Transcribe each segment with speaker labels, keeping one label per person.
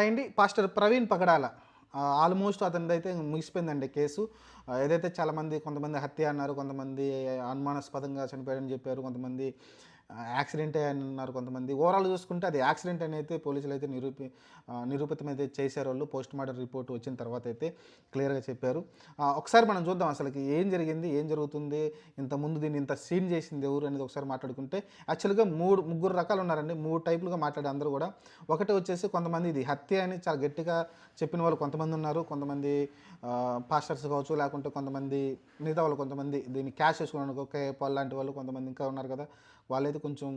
Speaker 1: అండి పాస్టర్ ప్రవీణ్ పగడాల almost అతనిదైతే ముగిసిపోయిందండి case. ఏదైతే చాలామంది కొంతమంది హత్య అన్నారు, కొంతమంది అనుమానాస్పదంగా చనిపోయాడని చెప్పారు, కొంతమంది యాక్సిడెంటే అని అన్నారు, కొంతమంది ఓవరాల్ చూసుకుంటే అది యాక్సిడెంట్ అని అయితే పోలీసులు అయితే నిరూపితం అయితే చేశారు. వాళ్ళు పోస్ట్ మార్టం రిపోర్ట్ వచ్చిన తర్వాత అయితే క్లియర్గా చెప్పారు. ఒకసారి మనం చూద్దాం అసలుకి ఏం జరిగింది, ఏం జరుగుతుంది, ఇంతకుముందు దీన్ని ఇంత సీన్ చేసింది ఎవరు అనేది ఒకసారి మాట్లాడుకుంటే యాక్చువల్గా ముగ్గురు రకాలు ఉన్నారండి. మూడు టైపులుగా మాట్లాడే అందరూ కూడా. ఒకటి వచ్చేసి కొంతమంది ఇది హత్య అని చాలా గట్టిగా చెప్పిన వాళ్ళు కొంతమంది ఉన్నారు. కొంతమంది పాస్టర్స్ కావచ్చు, లేకుంటే కొంతమంది మిగతా వాళ్ళు, కొంతమంది దీన్ని క్యాష్ చేసుకోవడానికి ఒక పాల్ లాంటి వాళ్ళు కొంతమంది ఇంకా ఉన్నారు కదా, వాళ్ళైతే కొంచెం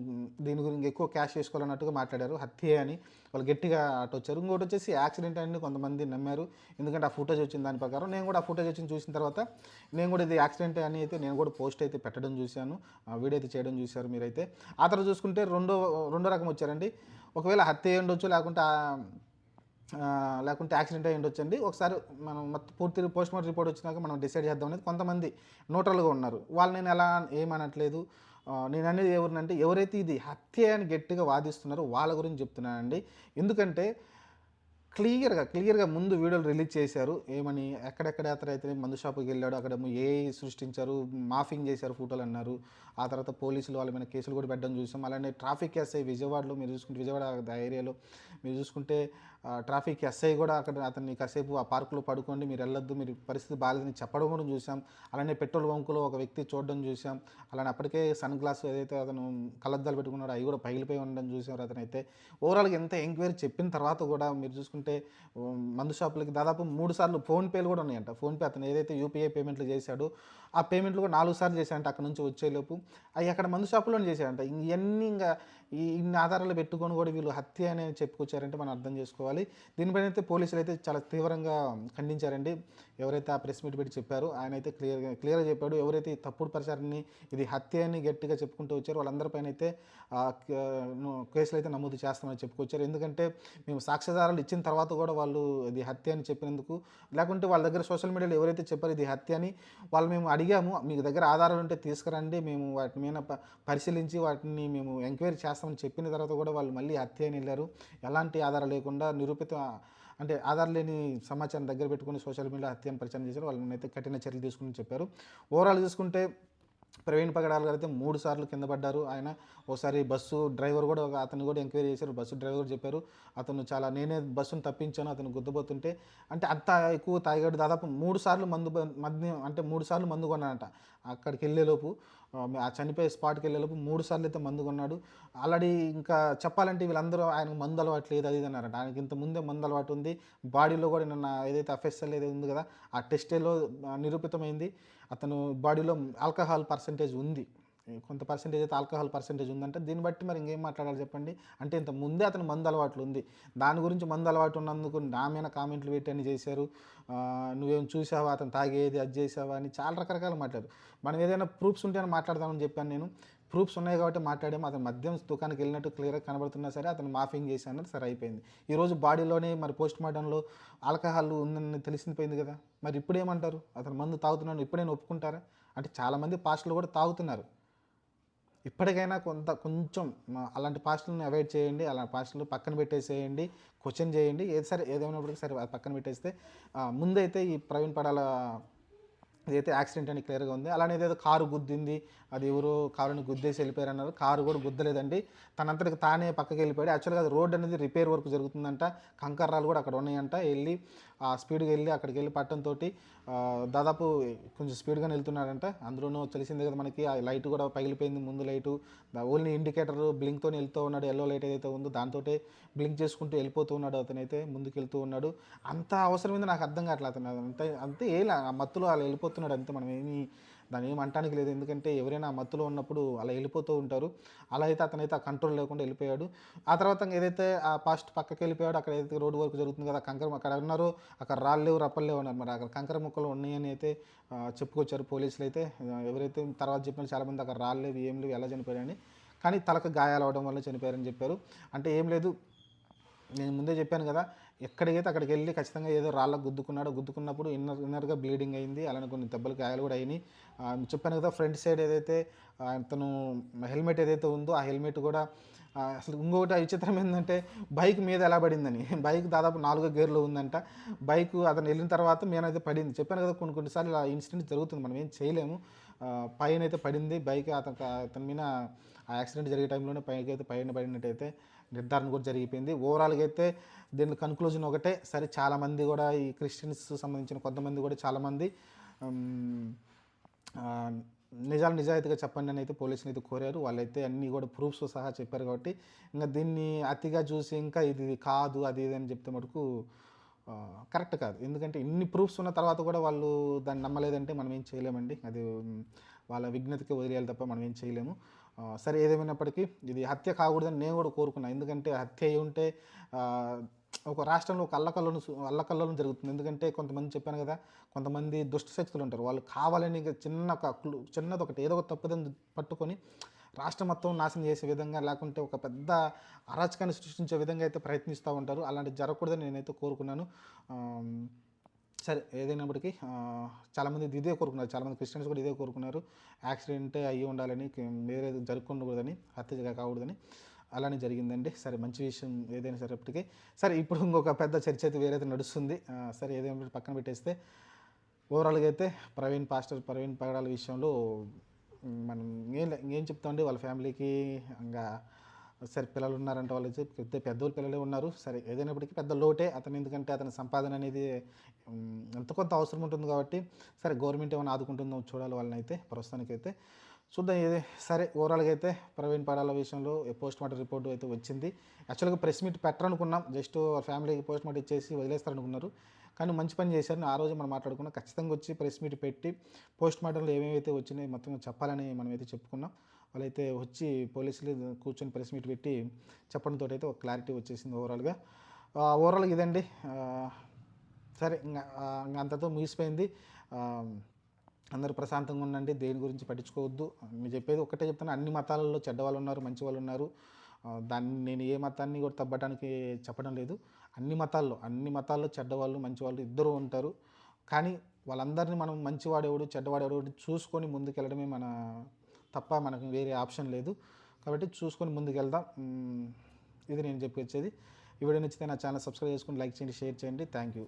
Speaker 1: దీని గురించి ఎక్కువ క్యాష్ చేసుకోవాలన్నట్టుగా మాట్లాడారు. హత్య అని వాళ్ళు గట్టిగా అటు వచ్చారు. ఇంకోటి వచ్చేసి యాక్సిడెంట్ అని కొంతమంది నమ్మారు. ఎందుకంటే ఆ ఫుటేజ్ వచ్చిన దాని ప్రకారం నేను కూడా ఆ ఫుటేజ్ వచ్చిన చూసిన తర్వాత నేను కూడా ఇది యాక్సిడెంట్ అని అయితే నేను కూడా పోస్ట్ అయితే పెట్టడం చూశాను, వీడియో అయితే చేయడం చూశారు మీరైతే. ఆ తర్వాత చూసుకుంటే రెండో రకం వచ్చారండి. ఒకవేళ హత్య ఉండొచ్చు, లేకుంటే యాక్సిడెంట్ అయ్యి ఉండొచ్చండి. ఒకసారి మనం పూర్తి పోస్ట్ మార్టం రిపోర్ట్ వచ్చినాక మనం డిసైడ్ చేద్దాం అనేది కొంతమంది న్యూట్రల్గా ఉన్నారు. వాళ్ళు నేను ఎలా ఏమనట్లేదు. నేను అనేది ఎవరినంటే ఎవరైతే ఇది హత్య అని గట్టిగా వాదిస్తున్నారో వాళ్ళ గురించి చెప్తున్నానండి. ఎందుకంటే క్లియర్గా ముందు వీడియోలు రిలీజ్ చేశారు. ఏమని ఎక్కడెక్కడ అతనైతే మందు షాపుకి వెళ్ళాడు, అక్కడ ఏఐ సృష్టించారు, మాఫింగ్ చేశారు ఫోటోలు అన్నారు. ఆ తర్వాత పోలీసులు వాళ్ళ మీద కేసులు కూడా పెట్టడం చూసాం. అలానే ట్రాఫిక్ ఎస్ఐ విజయవాడలో మీరు చూసుకుంటే, విజయవాడ ఏరియాలో మీరు చూసుకుంటే ట్రాఫిక్ ఎస్ఐ కూడా అక్కడ అతన్ని కాసేపు ఆ పార్కులో పడుకోండి, మీరు వెళ్ళొద్దు, మీరు పరిస్థితి బాగాలేదని చెప్పడం కూడా చూసాం. అలానే పెట్రోల్ బంకులో ఒక వ్యక్తి చూడడం చూసాం. అలానే అప్పటికే సన్ గ్లాస్ ఏదైతే అతను కళ్ళద్దాలు పెట్టుకున్నాడో అవి కూడా పగిలిపోయి ఉండడం చూసారు. అతనైతే ఓవరాల్గా ఎంత ఎంక్వైరీ చెప్పిన తర్వాత కూడా మీరు చూసుకుంటే మందు షాపులకి దాదాపు 3 సార్లు ఫోన్పేలు కూడా ఉన్నాయంట. ఫోన్పే అతను ఏదైతే యూపీఐ పేమెంట్లు చేశాడో ఆ పేమెంట్లు కూడా 4 సార్లు చేశాడంట అక్కడ నుంచి వచ్చేలోపు. అవి అక్కడ మందు షాపులోనే చేశాడంట. ఇవన్నీ ఇంకా ఇన్ని ఆధారాలు పెట్టుకొని కూడా వీళ్ళు హత్య అనేది చెప్పుకొచ్చారంటే మనం అర్థం చేసుకోవాలి. దీనిపైన అయితే పోలీసులు అయితే చాలా తీవ్రంగా ఖండించారండి. ఎవరైతే ఆ ప్రెస్ మీట్ పెట్టి చెప్పారో ఆయన అయితే క్లియర్గా చెప్పాడు. ఎవరైతే ఈ తప్పుడు ప్రచారాన్ని ఇది హత్య అని గట్టిగా చెప్పుకుంటూ వచ్చారో వాళ్ళందరిపైన అయితే కేసులు అయితే నమోదు చేస్తామని చెప్పుకొచ్చారు. ఎందుకంటే మేము సాక్ష్యాధారాలు ఇచ్చిన తర్వాత కూడా వాళ్ళు ఇది హత్య అని చెప్పినందుకు, లేకుంటే వాళ్ళ దగ్గర సోషల్ మీడియాలో ఎవరైతే చెప్పారో ఇది హత్య అని వాళ్ళు మేము అడిగాము, మీకు దగ్గర ఆధారాలు ఉంటే తీసుకురండి, మేము వాటి మీద పరిశీలించి వాటిని మేము ఎంక్వైరీ చేస్తామని చెప్పిన తర్వాత కూడా వాళ్ళు మళ్ళీ హత్య అని వెళ్ళారు. ఎలాంటి ఆధారం లేకుండా అంటే ఆధారం లేని సమాచారం దగ్గర పెట్టుకుని సోషల్ మీడియా హత్యను ప్రచారం చేశారు. వాళ్ళని అయితే కఠిన చర్యలు తీసుకుని చెప్పారు. ఓవరాల్ చూసుకుంటే ప్రవీణ్ పగడాల గారు అయితే 3 సార్లు కింద పడ్డారు. ఆయన ఒకసారి బస్సు డ్రైవర్ కూడా అతను కూడా ఎంక్వైరీ చేశారు. బస్సు డ్రైవర్ కూడా చెప్పారు అతను నేనే బస్సును తప్పించాను అతను గుద్దబోతుంటే, అంటే అంత ఎక్కువ తాగాడు. దాదాపు 3 సార్లు మద్యం అంటే 3 సార్లు మందు కొన్నాడంట. అక్కడికి వెళ్ళేలోపు ఆ చనిపోయే స్పాట్కి వెళ్ళేలోపు 3 సార్లు అయితే మందు కొన్నాడు. ఆల్రెడీ ఇంకా చెప్పాలంటే వీళ్ళందరూ ఆయనకు మందు అలవాటు లేదు అది ఇది అన్నారంట. ఆయనకి ఇంత ముందే మందు అలవాటు ఉంది. బాడీలో కూడా నిన్న ఏదైతే ఎఫ్ఎస్ఎల్ ఏదైతే ఉంది కదా ఆ టెస్ట్లో నిరూపితమైంది అతను బాడీలో ఆల్కహాల్ పర్సెంటేజ్ ఉంది. కొంత పర్సెంటేజ్ అయితే ఆల్కహాల్ పర్సెంటేజ్ ఉందంటే దీన్ని బట్టి మరి ఇంకేం మాట్లాడాలి చెప్పండి. అంటే ఇంత ముందే అతను మందు అలవాట్లు ఉంది. దాని గురించి మందు అలవాటు ఉన్నందుకు నా మీద కామెంట్లు పెట్టని చేశారు. నువ్వేం చూసావా అతను తాగేది అది చేసావా అని చాలా రకరకాలు మాట్లాడారు. మనం ఏదైనా ప్రూఫ్స్ ఉంటే మాట్లాడదామని చెప్పాను నేను. ప్రూఫ్స్ ఉన్నాయి కాబట్టి మాట్లాడాము. అతను మద్యం దుకాణానికి వెళ్ళినట్టు క్లియర్గా కనబడుతున్నా సరే అతను మాఫింగ్ చేశానని సరే అయిపోయింది. ఈరోజు బాడీలోనే మరి పోస్ట్ మార్టంలో ఆల్కహాల్ ఉందని తెలిసిపోయింది కదా, మరి ఇప్పుడు ఏమంటారు? అతను మందు తాగుతున్నాను ఇప్పుడైనా ఒప్పుకుంటారా? అంటే చాలామంది పాస్టర్లు కూడా తాగుతున్నారు. ఇప్పటికైనా కొంచెం అలాంటి పాస్టర్లను అవాయిడ్ చేయండి. అలాంటి పాస్టర్లు పక్కన పెట్టేసేయండి, క్వశ్చన్ చేయండి. ఏదేమైనప్పటికీ సరే పక్కన పెట్టేస్తే ముందైతే ఈ ప్రవీణ్ పడాల ఇదైతే యాక్సిడెంట్ అని క్లియర్గా ఉంది. అలానే ఏదో కారు గుద్దింది, అది ఎవరో కారుని గుద్దేసి వెళ్ళిపోయారు అన్నారు. కారు కూడా గుద్దలేదండి, తనంతటికి తానే పక్కకి వెళ్ళిపోయాడు. యాక్చువల్గా అది రోడ్ అనేది రిపేర్ వర్క్ జరుగుతుందంట, కంకర్రాలు కూడా అక్కడ ఉన్నాయంట. వెళ్ళి స్పీడ్గా వెళ్ళి అక్కడికి వెళ్ళి పట్టంతో దాదాపు కొంచెం స్పీడ్గానే వెళ్తున్నాడంట. అందులోనూ తెలిసిందే కదా మనకి ఆ లైట్ కూడా పగిలిపోయింది, ముందు లైటు ఓన్లీ ఇండికేటర్ బ్లింక్తో వెళ్తూ ఉన్నాడు. ఎల్లో లైట్ ఏదైతే ఉందో దాంతో బ్లింక్ చేసుకుంటూ వెళ్ళిపోతూ ఉన్నాడు. అతనైతే ముందుకు వెళ్తూ ఉన్నాడు. అంత అవసరమైంది నాకు అర్థం కావట్లేదు. అతను అంతే ఆ మత్తులో అలా వెళ్ళిపోతున్నాడు అంతే. మనం దాన్ని ఏం అంటానికి లేదు. ఎందుకంటే ఎవరైనా ఆ మత్తులో ఉన్నప్పుడు అలా వెళ్ళిపోతూ ఉంటారు. అలా అయితే అతనైతే ఆ కంట్రోల్ లేకుండా వెళ్ళిపోయాడు. ఆ తర్వాత ఏదైతే ఆ పాస్ట్ పక్కకి వెళ్ళిపోయాడు, అక్కడ ఏదైతే రోడ్డు వర్క్ జరుగుతుంది కదా, అక్కడ ఉన్నారో అక్కడ రాళ్ళు లేవు రప్పలు లేవు అన్నారు. మరి అక్కడ కంకర ముక్కలు ఉన్నాయని అయితే చెప్పుకొచ్చారు పోలీసులు అయితే. ఎవరైతే తర్వాత చెప్పిన చాలామంది అక్కడ రాళ్ళు లేవు ఏం లేవు ఎలా చనిపోయారని, కానీ తలకు గాయాలు అవడం వల్ల చనిపోయారని చెప్పారు. అంటే ఏం లేదు, నేను ముందే చెప్పాను కదా, ఎక్కడికైతే అక్కడికి వెళ్ళి ఖచ్చితంగా ఏదో రాళ్ళకు గుద్దుకున్నప్పుడు ఇన్నర్గా బ్లీడింగ్ అయింది. అలానే కొన్ని దెబ్బలు గాయాలు కూడా అయినాయి. చెప్పాను కదా, ఫ్రంట్ సైడ్ ఏదైతే అతను హెల్మెట్ ఏదైతే ఉందో ఆ హెల్మెట్ కూడా అసలు ఇంకొకటి విచిత్రం ఏంటంటే బైక్ మీద ఎలా పడిందని. బైక్ దాదాపు 4 గేర్లు ఉందంట. బైకు అతను వెళ్ళిన తర్వాత మీనైతే పడింది. చెప్పాను కదా కొన్నిసార్లు ఇలా ఇన్సిడెంట్ జరుగుతుంది. మనం ఏం చేయలేము. పైనైతే పడింది బైక్. అతని మీద ఆ యాక్సిడెంట్ జరిగే టైంలోనే పైకైతే పైన పడినట్టయితే నిర్ధారణ కూడా జరిగిపోయింది. ఓవరాల్గా అయితే దీని కన్క్లూజన్ ఒకటే. సరే చాలామంది కూడా ఈ క్రిస్టియన్స్ సంబంధించిన కొంతమంది కూడా చాలామంది నిజాయితీగా చెప్పండి అని అయితే పోలీసులు అయితే కోరారు. వాళ్ళైతే అన్నీ కూడా ప్రూఫ్స్ సహా చెప్పారు కాబట్టి ఇంకా దీన్ని అతిగా చూసి ఇంకా ఇది కాదు అది ఇది అని చెప్తే మటుకు కరెక్ట్ కాదు. ఎందుకంటే ఇన్ని ప్రూఫ్స్ ఉన్న తర్వాత కూడా వాళ్ళు దాన్ని నమ్మలేదంటే మనం ఏం చేయలేమండి. అది వాళ్ళ విజ్ఞతకి వదిలేయాలి తప్ప మనం ఏం చేయలేము. సరే ఏదేమైనప్పటికీ ఇది హత్య కాకూడదని నేను కూడా కోరుకున్నాను. ఎందుకంటే హత్య అయి ఉంటే ఒక రాష్ట్రంలో ఒక అల్లకల్లోలం జరుగుతుంది. ఎందుకంటే కొంతమంది చెప్పాను కదా, కొంతమంది దుష్ట శక్తులు ఉంటారు. వాళ్ళు కావాలని చిన్నది ఒకటి ఏదో ఒక తప్పుదని పట్టుకొని రాష్ట్రం మొత్తం నాశనం చేసే విధంగా, లేకుంటే ఒక పెద్ద అరాచకాన్ని సృష్టించే విధంగా అయితే ప్రయత్నిస్తూ ఉంటారు. అలాంటివి జరగకూడదని నేనైతే కోరుకున్నాను. సరే ఏదైనప్పటికీ చాలామంది ఇదే కోరుకున్నారు. చాలామంది క్రిస్టియన్స్ కూడా ఇదే కోరుకున్నారు. యాక్సిడెంటే అయ్యి ఉండాలని, వేరే జరగకూడదని, హత్య కాకూడదని. అలానే జరిగిందండి. సరే మంచి విషయం ఏదైనా సరేపటికి. సరే ఇప్పుడు ఇంకొక పెద్ద చర్చ అయితే వేరైతే నడుస్తుంది. సరే ఏదైనా పక్కన పెట్టేస్తే ఓవరాల్గా అయితే పాస్టర్ ప్రవీణ్ పగడాల విషయంలో మనం ఏం చెప్తామండి, వాళ్ళ ఫ్యామిలీకి ఇంకా సరే పిల్లలు ఉన్నారంటే వాళ్ళు పెద్దోళ్ళు పిల్లలే ఉన్నారు. సరే ఏదైనప్పటికీ పెద్ద లోటే అతను. ఎందుకంటే అతని సంపాదన అనేది ఎంత కొంత అవసరం ఉంటుంది కాబట్టి సరే గవర్నమెంట్ ఏమైనా ఆదుకుంటుందో చూడాలి వాళ్ళని అయితే. ప్రస్తుతానికైతే చూద్దాం. సరే ఓవరాల్గా అయితే ప్రవీణ్ పగడాల విషయంలో పోస్ట్ మార్టం రిపోర్ట్ అయితే వచ్చింది. యాక్చువల్గా ప్రెస్ మీట్ పెట్టరనుకున్నాం. జస్ట్ ఫ్యామిలీకి పోస్ట్ మార్టం ఇచ్చేసి వదిలేస్తారనుకున్నారు. కానీ మంచి పని చేశారని ఆ రోజు మనం మాట్లాడుకున్నాం. ఖచ్చితంగా వచ్చి ప్రెస్ మీట్ పెట్టి పోస్ట్ మార్టంలో ఏమేమైతే వచ్చినాయి మొత్తం చెప్పాలని మనమైతే చెప్పుకున్నాం. వాళ్ళైతే వచ్చి పోలీసులు కూర్చొని ప్రెస్ మీట్ పెట్టి చెప్పడంతో అయితే ఒక క్లారిటీ వచ్చేసింది ఓవరాల్గా. ఇదండి. సరే ఇంకా అంతతో ముగిసిపోయింది. అందరూ ప్రశాంతంగా ఉండండి. దేని గురించి పట్టించుకోవద్దు. నేను చెప్పేది ఒక్కటే చెప్తాను, అన్ని మతాలలో చెడ్డవాళ్ళు ఉన్నారు, మంచి వాళ్ళు ఉన్నారు. దాన్ని నేను ఏ మతాన్ని కూడా తప్పడానికి చెప్పడం లేదు. అన్ని మతాల్లో చెడ్డవాళ్ళు మంచివాళ్ళు ఇద్దరు ఉంటారు. కానీ వాళ్ళందరినీ మనం మంచివాడేవాడు చెడ్డవాడేవాడు చూసుకొని ముందుకెళ్ళడమే తప్ప మనకు వేరే ఆప్షన్ లేదు. కాబట్టి చూసుకొని ముందుకెళ్దాం. ఇది నేను చెప్పొచ్చేది. ఈ వీడియో నచ్చితే నా ఛానల్ సబ్స్క్రైబ్ చేసుకొని లైక్ చేయండి, షేర్ చేయండి. Thank you.